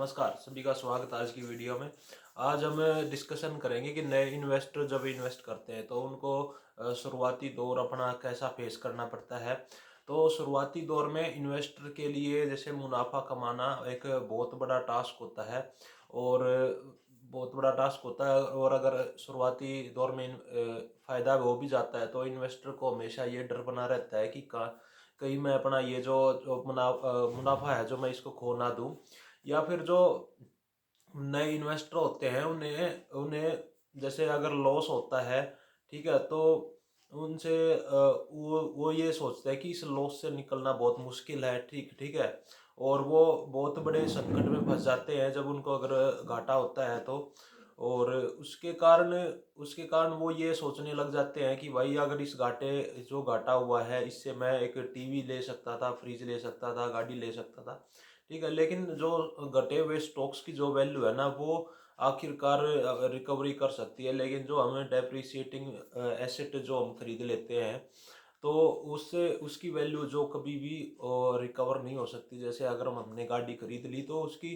नमस्कार, सभी का स्वागत है आज की वीडियो में। आज हम डिस्कशन करेंगे कि नए इन्वेस्टर जब इन्वेस्ट करते हैं तो उनको शुरुआती दौर अपना कैसा फेस करना पड़ता है। तो शुरुआती दौर में इन्वेस्टर के लिए जैसे मुनाफा कमाना एक बहुत बड़ा टास्क होता है और और अगर शुरुआती दौर में फ़ायदा हो भी जाता है तो इन्वेस्टर को हमेशा ये डर बना रहता है कि कहीं मैं अपना ये जो मुनाफा है जो मैं इसको खो ना दूँ, या फिर जो नए इन्वेस्टर होते हैं उन्हें उन्हें जैसे अगर लॉस होता है, ठीक है, तो उनसे वो ये सोचते हैं कि इस लॉस से निकलना बहुत मुश्किल है, ठीक ठीक है, और वो बहुत बड़े संकट में फंस जाते हैं जब उनको अगर घाटा होता है तो। और उसके कारण वो ये सोचने लग जाते हैं कि भाई अगर इस जो घाटा हुआ है इससे मैं एक टीवी ले सकता था, फ्रिज ले सकता था, गाड़ी ले सकता था, ठीक है, लेकिन जो घटे हुए स्टॉक्स की जो वैल्यू है ना वो आखिरकार रिकवरी कर सकती है, लेकिन जो हमें डेप्रिसिएटिंग एसेट जो हम खरीद लेते हैं तो उससे उसकी वैल्यू जो कभी भी रिकवर नहीं हो सकती। जैसे अगर हमने गाड़ी खरीद ली तो उसकी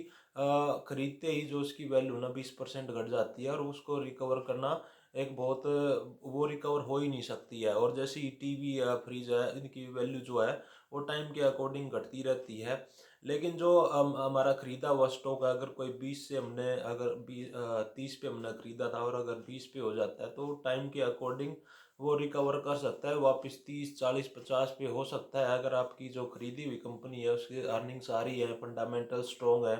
खरीदते ही जो उसकी वैल्यू ना 20% घट जाती है और उसको रिकवर करना एक बहुत वो रिकवर हो ही नहीं सकती है। और जैसे ही टीवी है, फ्रिज है, इनकी वैल्यू जो है वो टाइम के अकॉर्डिंग घटती रहती है। लेकिन जो हमारा खरीदा हुआ स्टॉक है, अगर कोई 20 से हमने अगर 30 पे हमने खरीदा था और अगर 20 पे हो जाता है तो टाइम के अकॉर्डिंग वो रिकवर कर सकता है, वापस 30 40 50 पे हो सकता है अगर आपकी जो खरीदी हुई कंपनी है उसकी अर्निंग्स आ रही है, फंडामेंटल स्ट्रॉन्ग है,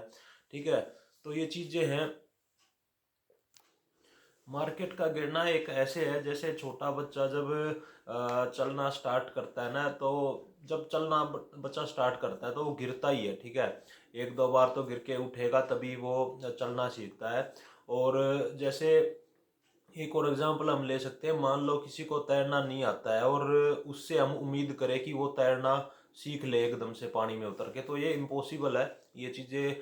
ठीक है। तो ये चीज़ें हैं। मार्केट का गिरना एक ऐसे है जैसे छोटा बच्चा जब चलना स्टार्ट करता है ना, तो जब चलना बच्चा स्टार्ट करता है तो वो गिरता ही है, ठीक है। एक दो बार तो गिर के उठेगा तभी वो चलना सीखता है। और जैसे एक और एग्जांपल हम ले सकते हैं, मान लो किसी को तैरना नहीं आता है और उससे हम उम्मीद करें कि वो तैरना सीख ले एकदम से पानी में उतर के, तो ये इम्पॉसिबल है। ये चीज़ें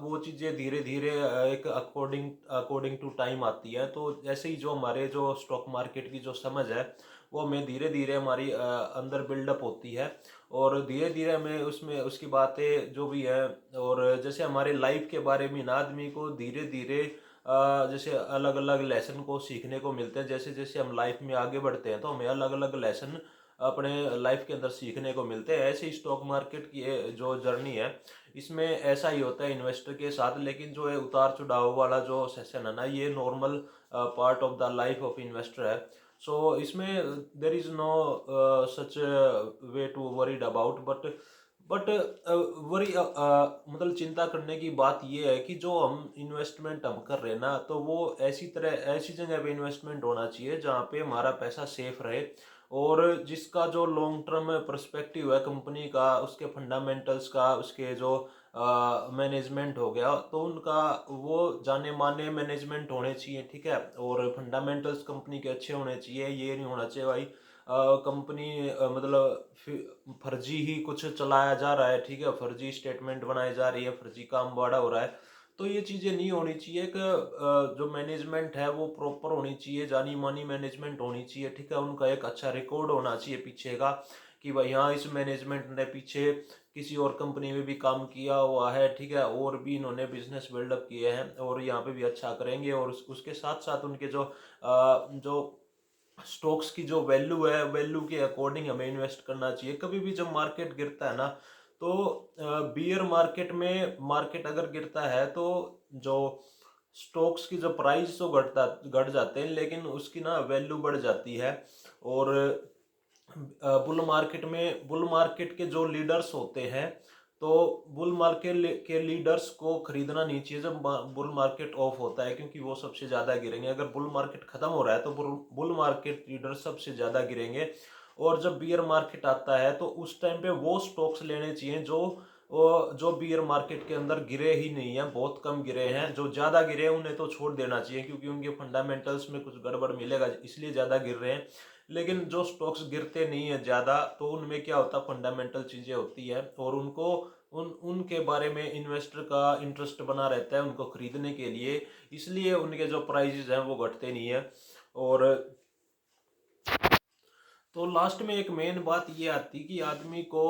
वो चीज़ें धीरे धीरे एक अकॉर्डिंग अकॉर्डिंग टू टाइम आती है। तो ऐसे ही जो हमारे जो स्टॉक मार्केट की जो समझ है वो हमें धीरे धीरे हमारी अंदर बिल्डअप होती है और धीरे धीरे हमें उसमें उसकी बातें जो भी है। और जैसे हमारे लाइफ के बारे में ना आदमी को धीरे धीरे जैसे अलग अलग लेसन को सीखने को मिलते हैं। जैसे जैसे हम लाइफ में आगे बढ़ते हैं तो हमें अलग अलग लेसन अपने लाइफ के अंदर सीखने को मिलते हैं। ऐसे ही स्टॉक मार्केट की जो जर्नी है इसमें ऐसा ही होता है इन्वेस्टर के साथ। लेकिन जो है उतार चढ़ाव वाला जो सेशन है ना, ये normal part of the life of investor है। सो इसमें there is no such way to worried about, but worry मतलब चिंता करने की बात यह है कि जो हम इन्वेस्टमेंट हम कर रहे हैं ना, तो वो ऐसी जगह पे इन्वेस्टमेंट होना चाहिए जहाँ पे हमारा पैसा सेफ रहे और जिसका जो लॉन्ग टर्म पर्सपेक्टिव है कंपनी का, उसके फंडामेंटल्स का, उसके जो मैनेजमेंट हो गया तो उनका वो जाने माने मैनेजमेंट होने चाहिए, ठीक है। और फंडामेंटल्स कंपनी के अच्छे होने चाहिए। ये नहीं होना चाहिए भाई कंपनी मतलब फर्जी ही कुछ चलाया जा रहा है, ठीक है, फर्जी स्टेटमेंट बनाई जा रही है, फर्जी काम बड़ा हो रहा है। तो ये चीज़ें नहीं होनी चाहिए कि जो मैनेजमेंट है वो प्रॉपर होनी चाहिए, जानी मानी मैनेजमेंट होनी चाहिए, ठीक है। उनका एक अच्छा रिकॉर्ड होना चाहिए पीछे का कि भाई हाँ इस मैनेजमेंट ने पीछे किसी और कंपनी में भी काम किया हुआ है, ठीक है, और भी इन्होंने बिजनेस बिल्डअप किए हैं और यहाँ पे भी अच्छा करेंगे। और उसके साथ साथ उनके जो स्टॉक्स की जो वैल्यू है, वैल्यू के अकॉर्डिंग हमें इन्वेस्ट करना चाहिए। कभी भी जब मार्केट गिरता है ना, तो बियर मार्केट में मार्केट अगर गिरता है तो जो स्टॉक्स की जो प्राइस तो घट जाते हैं, लेकिन उसकी ना वैल्यू बढ़ जाती है। और बुल मार्केट के जो लीडर्स होते हैं, तो बुल मार्केट के लीडर्स को खरीदना नहीं चाहिए जब बुल मार्केट ऑफ होता है, क्योंकि वो सबसे ज्यादा गिरेंगे। अगर बुल मार्केट खत्म हो रहा है तो बुल मार्केट लीडर सबसे ज्यादा गिरेंगे। और जब बियर मार्केट आता है तो उस टाइम पे वो स्टॉक्स लेने चाहिए जो बियर मार्केट के अंदर गिरे ही नहीं है, बहुत कम गिरे हैं। जो ज्यादा गिरे हैं उन्हें तो छोड़ देना चाहिए क्योंकि उनके फंडामेंटल्स में कुछ गड़बड़ मिलेगा इसलिए ज्यादा गिर रहे हैं। लेकिन जो स्टॉक्स गिरते नहीं है ज्यादा तो उनमें क्या होता है, फंडामेंटल चीजें होती है और उनको उनके बारे में इन्वेस्टर का इंटरेस्ट बना रहता है उनको खरीदने के लिए, इसलिए उनके जो प्राइजेस हैं वो घटते नहीं है। और तो लास्ट में एक मेन बात ये आती कि आदमी को,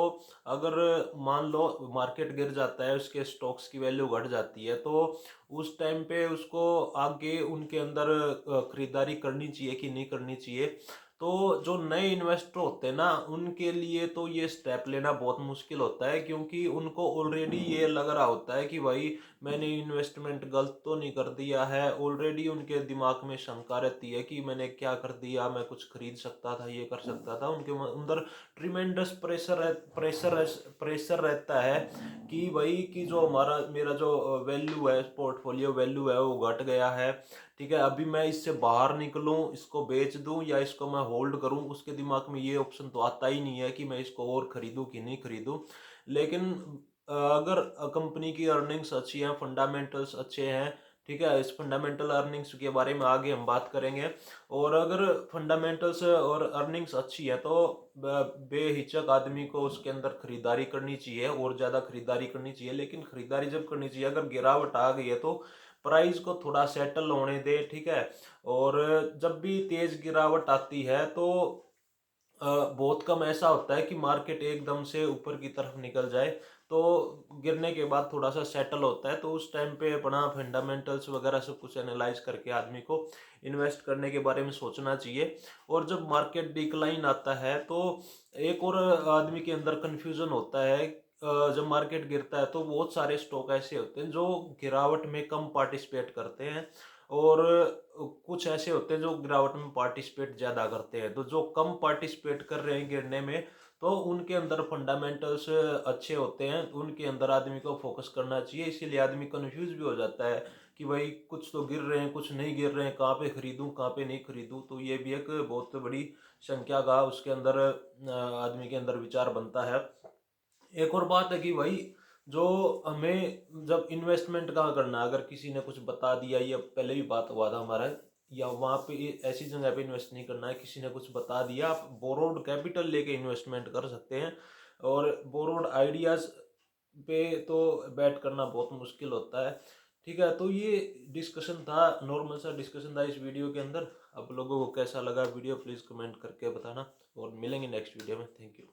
अगर मान लो मार्केट गिर जाता है, उसके स्टॉक्स की वैल्यू घट जाती है, तो उस टाइम पे उसको आगे उनके अंदर खरीदारी करनी चाहिए कि नहीं करनी चाहिए। तो जो नए इन्वेस्टर होते हैं ना, उनके लिए तो ये स्टेप लेना बहुत मुश्किल होता है, क्योंकि उनको ऑलरेडी ये लग रहा होता है कि भाई मैंने इन्वेस्टमेंट गलत तो नहीं कर दिया है। ऑलरेडी उनके दिमाग में शंका रहती है कि मैंने क्या कर दिया, मैं कुछ खरीद सकता था, ये कर सकता था। उनके अंदर ट्रिमेंडस प्रेशर रहता है कि भाई कि जो हमारा मेरा जो वैल्यू है, पोर्टफोलियो वैल्यू है, वो घट गया है। ठीक है, अभी मैं इससे बाहर निकलूं, इसको बेच दूं या इसको मैं होल्ड करूं, उसके दिमाग में ये ऑप्शन तो आता ही नहीं है कि मैं इसको और खरीदूं कि नहीं खरीदूं। लेकिन अगर कंपनी की अर्निंग्स अच्छी हैं, फंडामेंटल्स अच्छे हैं, ठीक है, इस फंडामेंटल अर्निंग्स के बारे में आगे हम बात करेंगे। और अगर फंडामेंटल्स और अर्निंग्स अच्छी है तो बेहिचक आदमी को उसके अंदर खरीदारी करनी चाहिए, और ज़्यादा खरीदारी करनी चाहिए। लेकिन खरीदारी जब करनी चाहिए, अगर गिरावट आ गई है तो प्राइस को थोड़ा सेटल होने दे, ठीक है। और जब भी तेज गिरावट आती है तो बहुत कम ऐसा होता है कि मार्केट एकदम से ऊपर की तरफ निकल जाए। तो गिरने के बाद थोड़ा सा सेटल होता है, तो उस टाइम पे अपना फंडामेंटल्स वगैरह सब कुछ एनालाइज करके आदमी को इन्वेस्ट करने के बारे में सोचना चाहिए। और जब मार्केट डिक्लाइन आता है तो एक और आदमी के अंदर कंफ्यूजन होता है। जब मार्केट गिरता है तो बहुत सारे स्टॉक ऐसे होते हैं जो गिरावट में कम पार्टिसिपेट करते हैं, और कुछ ऐसे होते हैं जो गिरावट में पार्टिसिपेट ज़्यादा करते हैं। तो जो कम पार्टिसिपेट कर रहे हैं गिरने में, तो उनके अंदर फंडामेंटल्स अच्छे होते हैं, तो उनके अंदर आदमी को फोकस करना चाहिए। इसीलिए आदमी कंफ्यूज भी हो जाता है कि भाई कुछ तो गिर रहे हैं, कुछ नहीं गिर रहे हैं, कहाँ पे खरीदूं कहाँ पे नहीं खरीदूं। तो ये भी एक बहुत बड़ी संख्या का उसके अंदर आदमी के अंदर विचार बनता है। एक और बात है कि भाई जो हमें जब इन्वेस्टमेंट कहाँ करना है, अगर किसी ने कुछ बता दिया, ये पहले भी बात हुआ था हमारा, या वहाँ पे ऐसी जगह पे इन्वेस्ट नहीं करना है, किसी ने कुछ बता दिया, आप बोरोड कैपिटल लेके इन्वेस्टमेंट कर सकते हैं। और बोरोड आइडियाज पे तो बैट करना बहुत मुश्किल होता है। ठीक है, तो ये डिस्कशन था, नॉर्मल सा डिस्कशन था इस वीडियो के अंदर। आप लोगों को कैसा लगा वीडियो प्लीज़ कमेंट करके बताना, और मिलेंगे नेक्स्ट वीडियो में। Thank you.